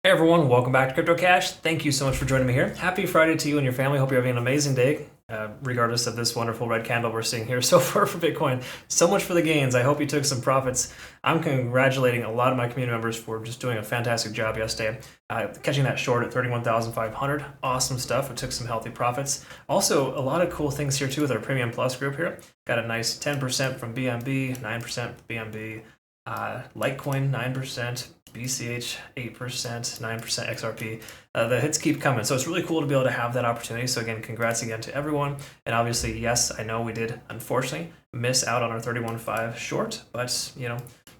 Hey everyone, welcome back to Crypto Cash. Thank you so much for joining me here. Happy Friday to you and your family. Hope you're having an amazing day, regardless of this wonderful red candle we're seeing here so far for Bitcoin. So much for the gains. I hope you took some profits. I'm congratulating a lot of my community members for just doing a fantastic job yesterday. Catching that short at 31,500. Awesome stuff. We took some healthy profits. Also, a lot of cool things here too with our Premium Plus group here. Got a nice 10% from BNB, 9% BNB, Litecoin 9%. BCH 8%, 9% XRP. The hits keep coming, so it's really cool to be able to have that opportunity. So again, congrats again to everyone. And obviously, yes, I know we did unfortunately miss out on our 31.5 short, but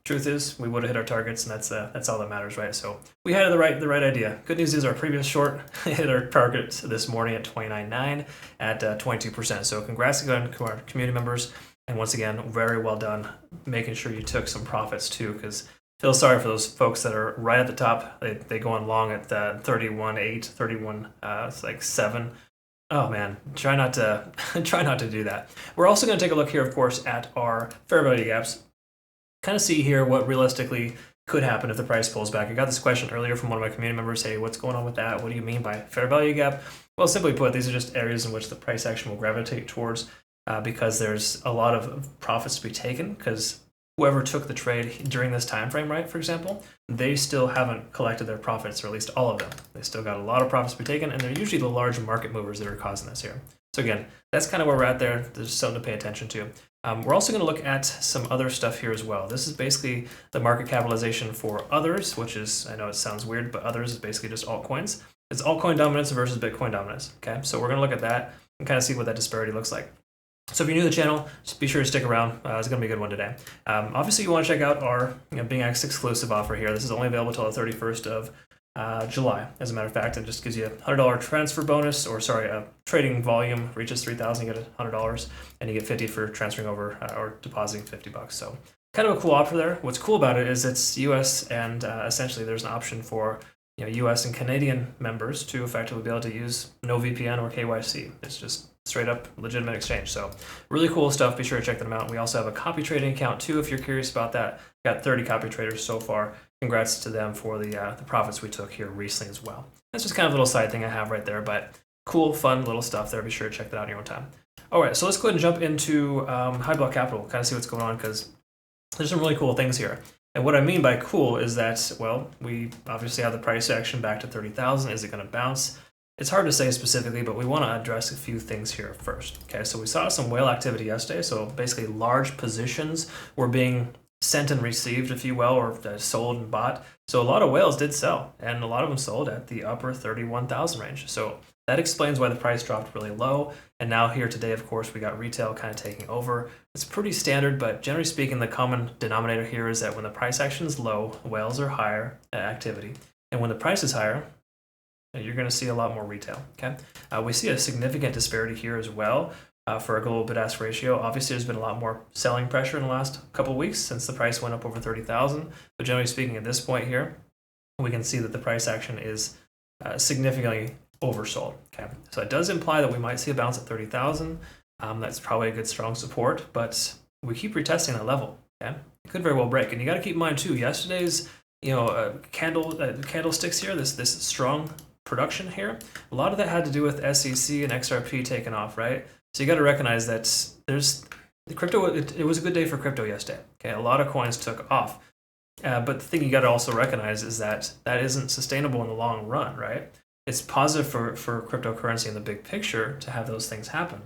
truth is we would have hit our targets, and that's all that matters, right? So we had the right idea. Good news is our previous short hit our target this morning at 29.9 at 22%. So congrats again to our community members, and once again, very well done making sure you took some profits too, because feel sorry for those folks that are right at the top. They go on long at 31.8, 31, it's like 7. Oh man, try not to do that. We're also going to take a look here, of course, at our fair value gaps. Kind of see here what realistically could happen if the price pulls back. I got this question earlier from one of my community members. Hey, what's going on with that? What do you mean by fair value gap? Well, simply put, these are just areas in which the price action will gravitate towards because there's a lot of profits to be taken, because whoever took the trade during this time frame, right, for example, they still haven't collected their profits, or at least all of them. They still got a lot of profits to be taken, and they're usually the large market movers that are causing this here. So again, that's kind of where we're at there. There's something to pay attention to. We're also going to look at some other stuff here as well. This is basically the market capitalization for others, which is, I know it sounds weird, but others is basically just altcoins. It's altcoin dominance versus Bitcoin dominance, okay? So we're going to look at that and kind of see what that disparity looks like. So if you're new to the channel, just be sure to stick around. It's going to be a good one today. Obviously, you want to check out our BingX exclusive offer here. This is only available until the 31st of July, as a matter of fact, and just gives you a $100 transfer bonus, or sorry, a trading volume reaches 3,000, you get $100, and you get 50 for transferring over or depositing $50. So kind of a cool offer there. What's cool about it is it's US, and essentially there's an option for US and Canadian members to effectively be able to use no VPN or KYC. It's just straight up legitimate exchange. So really cool stuff. Be sure to check them out. We also have a copy trading account too, if you're curious about that. Got 30 copy traders so far. Congrats to them for the profits we took here recently as well. That's just kind of a little side thing I have right there, but cool, fun little stuff there. Be sure to check that out in your own time. All right, so let's go ahead and jump into High Block Capital, kind of see what's going on, because there's some really cool things here. And what I mean by cool is that, well, we obviously have the price action back to 30,000. Is it going to bounce? It's hard to say specifically, but we want to address a few things here first. Okay, so we saw some whale activity yesterday. So basically, large positions were being sent and received, if you will, or sold and bought. So a lot of whales did sell, and a lot of them sold at the upper 31,000 range. So that explains why the price dropped really low. And now here today, of course, we got retail kind of taking over. It's pretty standard, but generally speaking, the common denominator here is that when the price action is low, whales are higher activity. And when the price is higher, you're going to see a lot more retail. Okay, we see a significant disparity here as well for a global bid-ask ratio. Obviously, there's been a lot more selling pressure in the last couple of weeks since the price went up over 30,000. But generally speaking, at this point here, we can see that the price action is significantly oversold. Okay, so it does imply that we might see a bounce at 30,000. That's probably a good strong support, but we keep retesting that level. Okay, it could very well break, and you got to keep in mind too. Yesterday's candlesticks here, this strong production here, a lot of that had to do with SEC and XRP taking off, right? So you got to recognize that there's the crypto. It was a good day for crypto yesterday. Okay, a lot of coins took off, but the thing you got to also recognize is that that isn't sustainable in the long run, right? It's positive for cryptocurrency in the big picture to have those things happen,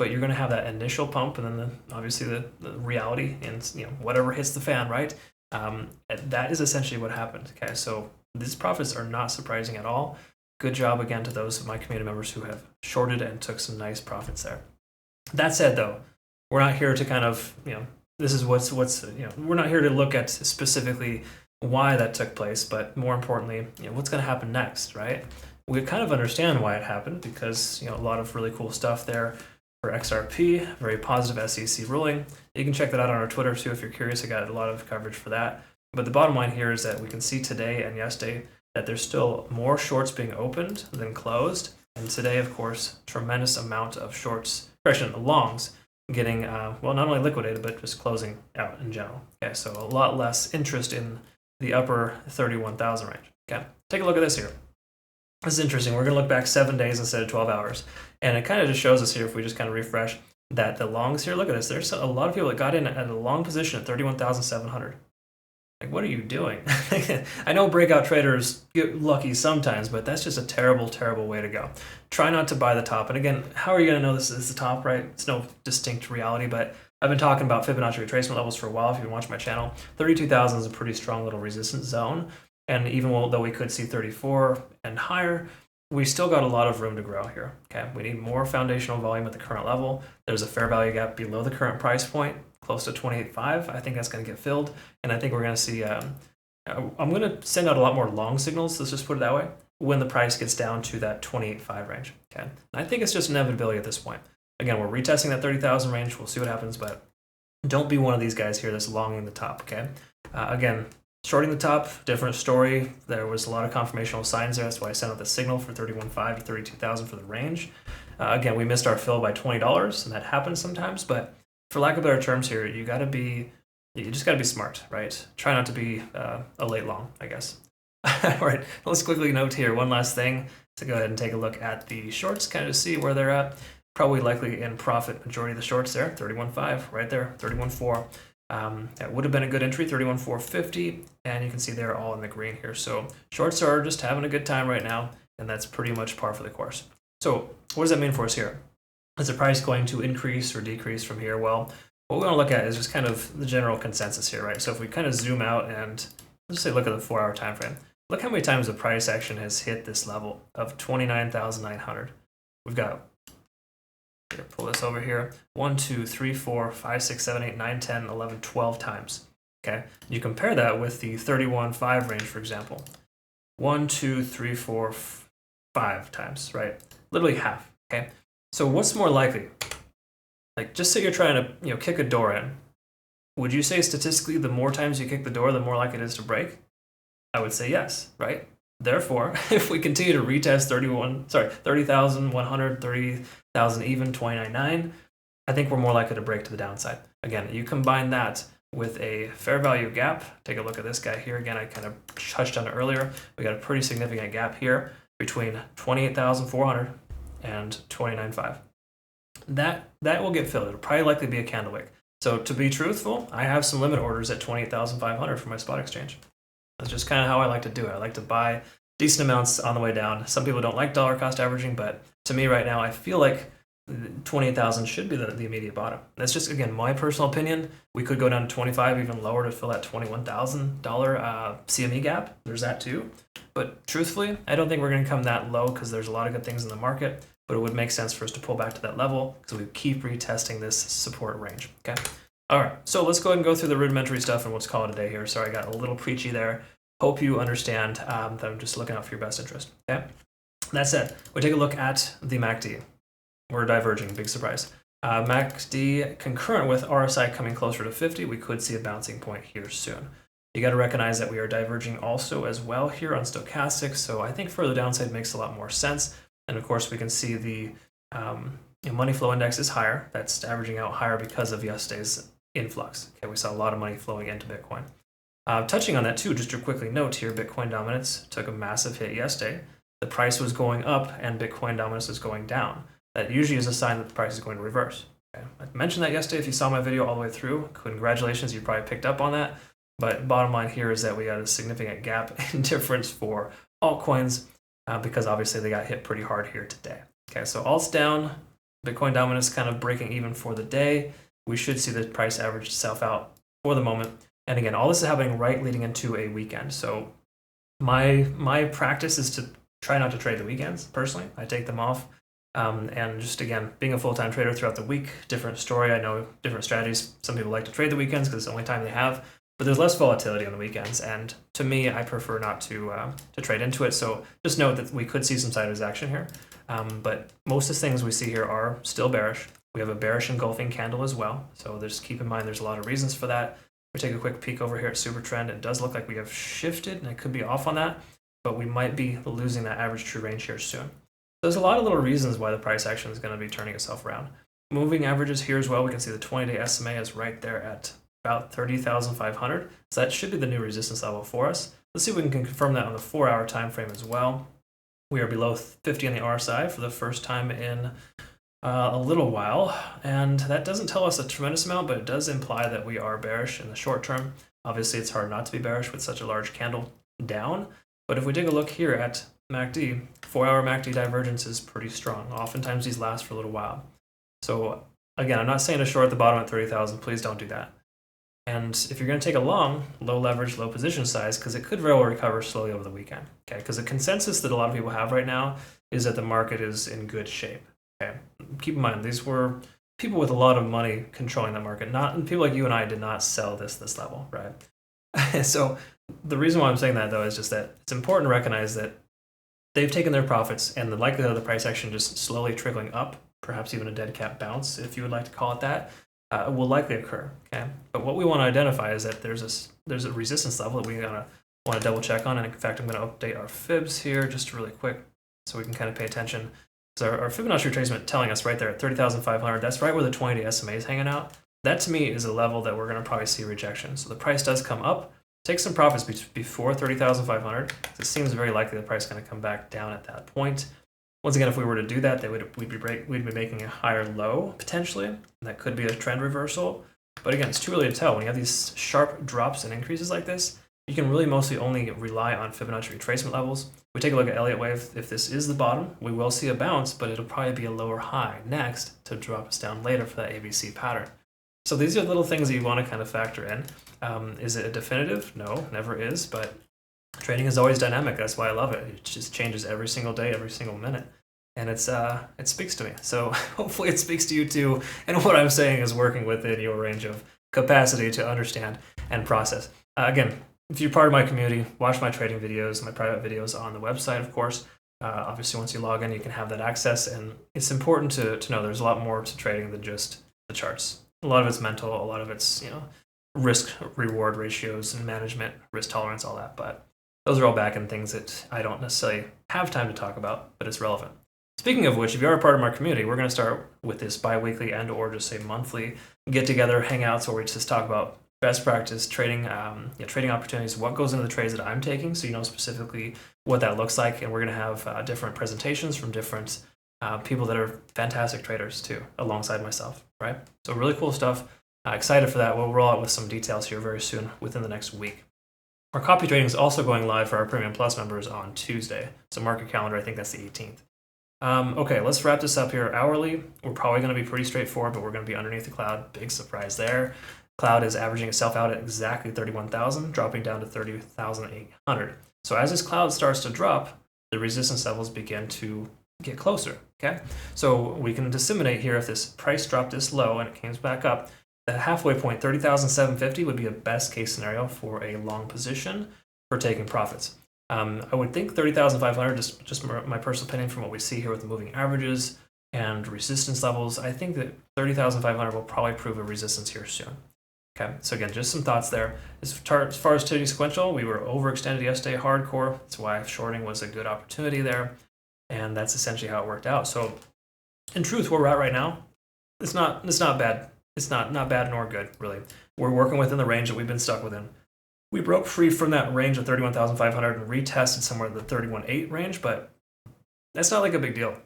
but you're going to have that initial pump, and then obviously the reality and whatever hits the fan, right? That is essentially what happened. Okay, so these profits are not surprising at all. Good job again to those of my community members who have shorted and took some nice profits there. That said, though, we're not here to kind of, this is what's we're not here to look at specifically why that took place, but more importantly, what's going to happen next, right? We kind of understand why it happened, because a lot of really cool stuff there for XRP, very positive SEC ruling. You can check that out on our Twitter too if you're curious. I got a lot of coverage for that. But the bottom line here is that we can see today and yesterday that there's still more shorts being opened than closed. And today, of course, tremendous amount of longs getting, not only liquidated, but just closing out in general. Okay, so a lot less interest in the upper 31,000 range. Okay, take a look at this here. This is interesting. We're going to look back 7 days instead of 12 hours. And it kind of just shows us here, if we just kind of refresh, that the longs here, look at this. There's a lot of people that got in at a long position at 31,700. Like, what are you doing? I know breakout traders get lucky sometimes, but that's just a terrible, terrible way to go. Try not to buy the top. And again, how are you going to know this is the top, right? It's no distinct reality, but I've been talking about Fibonacci retracement levels for a while. If you've been watching my channel, 32,000 is a pretty strong little resistance zone. And even though we could see 34 and higher, we still got a lot of room to grow here. Okay, we need more foundational volume at the current level. There's a fair value gap below the current price point, close to 28.5. I think that's going to get filled, and I think we're going to see. I'm going to send out a lot more long signals. Let's just put it that way. When the price gets down to that 28.5 range. Okay, and I think it's just inevitability at this point. Again, we're retesting that 30,000 range. We'll see what happens, but don't be one of these guys here that's longing the top. Okay, again. Shorting the top, different story. There was a lot of confirmational signs there. That's why I sent out the signal for 31.5 to 32,000 for the range. Again, we missed our fill by $20, and that happens sometimes. But for lack of better terms here, you just got to be smart, right? Try not to be a late long, I guess. All right, let's quickly note here one last thing to go ahead and take a look at the shorts, kind of see where they're at. Probably likely in profit majority of the shorts there, 31.5 right there, 31.4. That would have been a good entry, 31,450, and you can see they're all in the green here. So shorts are just having a good time right now, and that's pretty much par for the course. So what does that mean for us here? Is the price going to increase or decrease from here? Well, what we want to look at is just kind of the general consensus here, right? So if we kind of zoom out and let's say look at the 4-hour time frame, look how many times the price action has hit this level of 29,900. We've got, here, pull this over here, 1, 2, 3, 4, 5, 6, 7, 8, 9, 10, 11, 12 times. Okay, you compare that with the 31.5 range, for example. 1, 2, 3, 4, 5 times, right? Literally half. Okay, so what's more likely? Like, just say you're trying to kick a door in. Would you say statistically the more times you kick the door, the more likely it is to break? I would say yes, right? Therefore, if we continue to retest 30,100, 30,000 even, 29.9, I think we're more likely to break to the downside. Again, you combine that with a fair value gap. Take a look at this guy here. Again, I kind of touched on it earlier. We got a pretty significant gap here between 28,400 and 29.5. That will get filled. It'll probably likely be a candle wick. So to be truthful, I have some limit orders at 28,500 for my spot exchange. That's just kind of how I like to do it. I like to buy decent amounts on the way down. Some people don't like dollar cost averaging, but to me right now, I feel like 28,000 should be the immediate bottom. That's just, again, my personal opinion. We could go down to 25, even lower to fill that $21,000 CME gap. There's that too. But truthfully, I don't think we're going to come that low because there's a lot of good things in the market, but it would make sense for us to pull back to that level because we keep retesting this support range. Okay. All right, so let's go ahead and go through the rudimentary stuff and let's call it a day here. Sorry, I got a little preachy there. Hope you understand that I'm just looking out for your best interest. Okay. That said, we take a look at the MACD. We're diverging, big surprise. MACD concurrent with RSI coming closer to 50, we could see a bouncing point here soon. You got to recognize that we are diverging also as well here on stochastics, so I think further downside makes a lot more sense. And of course, we can see the money flow index is higher. That's averaging out higher because of yesterday's influx. Okay, we saw a lot of money flowing into Bitcoin. Touching on that too, just to quickly note here, Bitcoin dominance took a massive hit yesterday. The price was going up and Bitcoin dominance is going down. That usually is a sign that the price is going to reverse. Okay? I mentioned that yesterday. If you saw my video all the way through, congratulations, you probably picked up on that. But bottom line here is that we got a significant gap in difference for altcoins because obviously they got hit pretty hard here today. Okay, so alt's down, Bitcoin dominance kind of breaking even for the day. We should see the price average itself out for the moment. And again, all this is happening right leading into a weekend. So my practice is to try not to trade the weekends, personally. I take them off. And just, again, being a full-time trader throughout the week, different story. I know different strategies. Some people like to trade the weekends because it's the only time they have. But there's less volatility on the weekends. And to me, I prefer not to trade into it. So just note that we could see some sideways action here. But most of the things we see here are still bearish. We have a bearish engulfing candle as well. So just keep in mind there's a lot of reasons for that. We take a quick peek over here at super trend. It does look like we have shifted, and I could be off on that, but we might be losing that average true range here soon. There's a lot of little reasons why the price action is going to be turning itself around. Moving averages here as well. We can see the 20-day SMA is right there at about 30,500. So that should be the new resistance level for us. Let's see if we can confirm that on the 4-hour time frame as well. We are below 50 on the RSI for the first time in a little while, and that doesn't tell us a tremendous amount, but it does imply that we are bearish in the short term. Obviously, it's hard not to be bearish with such a large candle down, but if we take a look here at MACD, 4-hour MACD divergence is pretty strong. Oftentimes these last for a little while. So again, I'm not saying to short at the bottom at 30,000, please don't do that. And if you're going to take a long, low leverage, low position size, because it could very well recover slowly over the weekend. Okay, because the consensus that a lot of people have right now is that the market is in good shape. Okay, keep in mind these were people with a lot of money controlling the market. Not people like you and I did not sell this level, right? So the reason why I'm saying that though is just that it's important to recognize that they've taken their profits, and the likelihood of the price action just slowly trickling up, perhaps even a dead cat bounce, if you would like to call it that, will likely occur. Okay, but what we want to identify is that there's a resistance level that we want to double check on. And in fact, I'm going to update our fibs here just really quick so we can kind of pay attention. So our Fibonacci retracement telling us right there at 30,500. That's right where the 20-day SMA is hanging out. That to me is a level that we're going to probably see rejection. So the price does come up, take some profits before 30,500. It seems very likely the price is going to come back down at that point. Once again, if we were to do that, we'd be making a higher low potentially, and that could be a trend reversal. But again, it's too early to tell. When you have these sharp drops and increases like this, you can really mostly only rely on Fibonacci retracement levels. If we take a look at Elliott wave, if this is the bottom, we will see a bounce, but it'll probably be a lower high next to drop us down later for that ABC pattern. So these are little things that you want to kind of factor in. Is it a definitive? No, never is, but trading is always dynamic. That's why I love it. It just changes every single day, every single minute. And it speaks to me. So hopefully it speaks to you too. And what I'm saying is working within your range of capacity to understand and process. Again, if you're part of my community, watch my trading videos, my private videos on the website, of course. Obviously, once you log in, you can have that access. And it's important to know there's a lot more to trading than just the charts. A lot of it's mental. A lot of it's, risk reward ratios and management, risk tolerance, all that. But those are all back end things that I don't necessarily have time to talk about, but it's relevant. Speaking of which, if you are a part of our community, we're going to start with this bi-weekly and or just say monthly get-together hangouts where we just talk about best practice trading, trading opportunities, what goes into the trades that I'm taking, so you know specifically what that looks like. And we're going to have different presentations from different people that are fantastic traders too, alongside myself, right? So really cool stuff. Excited for that. We'll roll out with some details here very soon within the next week. Our copy trading is also going live for our Premium Plus members on Tuesday. So mark your calendar. I think that's the 18th. Okay, let's wrap this up here. Hourly, we're probably going to be pretty straightforward, but we're going to be underneath the cloud. Big surprise there. Cloud is averaging itself out at exactly 31,000, dropping down to 30,800. So as this cloud starts to drop, the resistance levels begin to get closer, okay? So we can disseminate here if this price dropped this low and it comes back up, the halfway point, 30,750 would be a best case scenario for a long position for taking profits. I would think 30,500, just my personal opinion from what we see here with the moving averages and resistance levels, I think that 30,500 will probably prove a resistance here soon. Okay, so again, just some thoughts there. As far as trading sequential, we were overextended yesterday hardcore. That's why shorting was a good opportunity there. And that's essentially how it worked out. So in truth, where we're at right now, it's not bad. It's not bad nor good, really. We're working within the range that we've been stuck within. We broke free from that range of 31,500 and retested somewhere in the 31.8 range, but that's not like a big deal.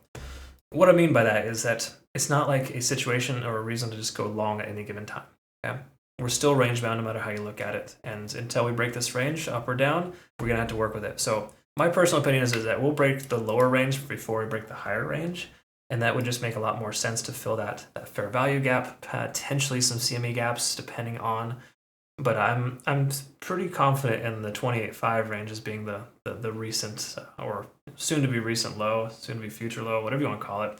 What I mean by that is that it's not like a situation or a reason to just go long at any given time. Okay? We're still range bound no matter how you look at it. And until we break this range, up or down, we're going to have to work with it. So my personal opinion is that we'll break the lower range before we break the higher range. And that would just make a lot more sense to fill that fair value gap, potentially some CME gaps depending on. But I'm pretty confident in the 28.5 range as being the recent or soon to be recent low, soon to be future low, whatever you want to call it.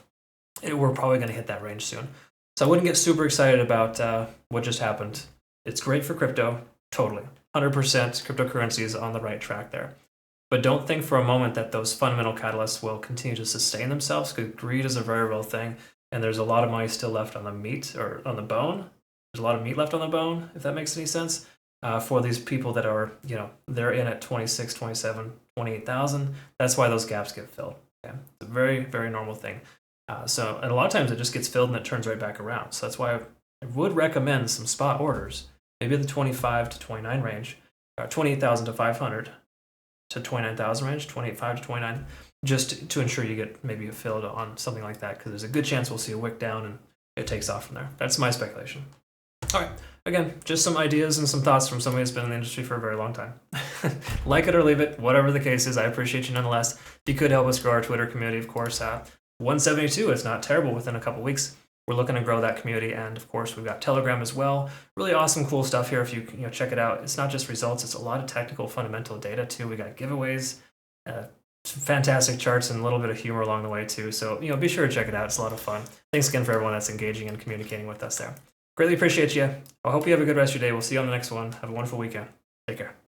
We're probably going to hit that range soon. So I wouldn't get super excited about what just happened. It's great for crypto, totally. 100% cryptocurrency is on the right track there. But don't think for a moment that those fundamental catalysts will continue to sustain themselves, because greed is a very real thing, and there's a lot of money still left on the meat or on the bone. There's a lot of meat left on the bone, if that makes any sense, for these people that are, they're in at 26, 27, 28,000. That's why those gaps get filled. Okay? It's a very, very normal thing. And a lot of times it just gets filled and it turns right back around. So that's why I would recommend some spot orders, maybe the 25 to 29 range, 28,000 to 500. to 29,000 range, 28.5 to 29, just to ensure you get maybe a filled on something like that, because there's a good chance we'll see a wick down and it takes off from there. That's my speculation. All right, again, just some ideas and some thoughts from somebody who's been in the industry for a very long time. Like it or leave it, whatever the case is, I appreciate you nonetheless. If you could help us grow our Twitter community, of course, 172 is not terrible within a couple weeks. We're looking to grow that community, and of course we've got Telegram as well. Really awesome, cool stuff here. If you check it out, it's not just results; it's a lot of technical, fundamental data too. We got giveaways, some fantastic charts, and a little bit of humor along the way too. So be sure to check it out. It's a lot of fun. Thanks again for everyone that's engaging and communicating with us there. Greatly appreciate you. I hope you have a good rest of your day. We'll see you on the next one. Have a wonderful weekend. Take care.